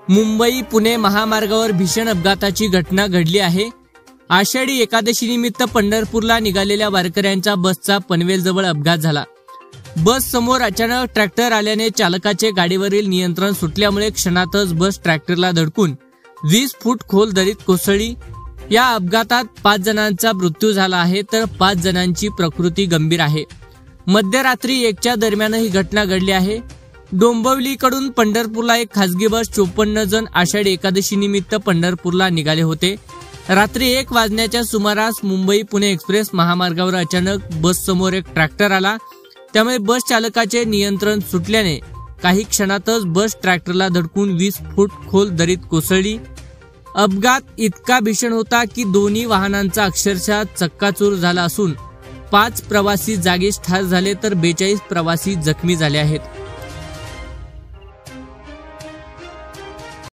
मुंबई पुणे महामार्गावर भीषण अपघाताची घटना घडली आहे। आषाढी एकादशी निमित्त पंढरपूरला निघालेल्या वारकऱ्यांचा बसचा पनवेलजवळ अपघात झाला। बस समोर अचानक ट्रॅक्टर आल्याने चालकाचे गाडीवरील नियंत्रण सुटल्यामुळे क्षणातच बस ट्रॅक्टरला धडकून 20 फूट खोल दरीत कोसळली। या अपघातात 5 जणांचा मृत्यू झाला आहे तर 5 जणांची प्रकृती गंभीर आहे। मध्यरात्री 1च्या दरम्यान ही घटना घडली आहे। डोंबिवलीकडून पंढरपूरला एक खासगी बस 54 जण आषाढी एकादशी निमित्त पंढरपूरला निघाले होते। रात्री 1 वाजण्याच्या सुमारास मुंबई पुणे एक्सप्रेस महामार्गावर अचानक बस समोर एक ट्रॅक्टर आला, त्यामुळे बस चालकाचे नियंत्रण सुटल्याने काही क्षणातच बस ट्रॅक्टरला धडकून 20 फूट खोल दरीत कोसळली। अपघात इतका भीषण होता की दोन्ही वाहनांचा अक्षरशः चक्काचूर झाला असून 5 प्रवासी जागीच ठार झाले तर 42 प्रवासी जखमी झाले आहेत।